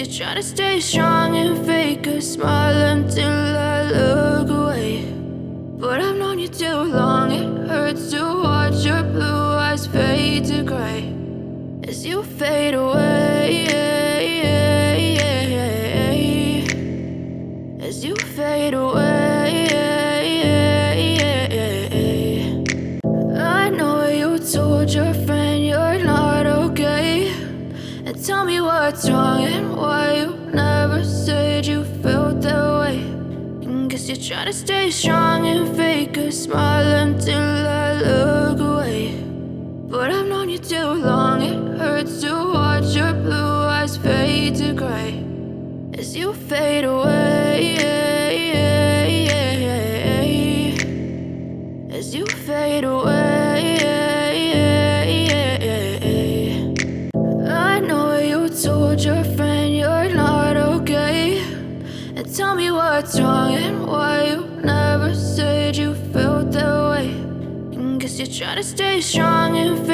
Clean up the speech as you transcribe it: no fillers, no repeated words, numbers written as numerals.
you're trying to stay strong and fake a smile until I look away. But I've known you too long, it hurts to watch your blue eyes fade to gray as you fade away, as you fade away. I know you told your friend you're not okay, and tell me what's wrong and why you never said you felt that way. And guess you're trying to stay strong and fake a smile until I look away. But I've known you too long, it hurts to watch your blue eyes fade to gray as you fade away, as you fade away. I know you told your friend you're not okay, and tell me what's wrong and why you never said you felt that way. And guess you're trying to stay strong and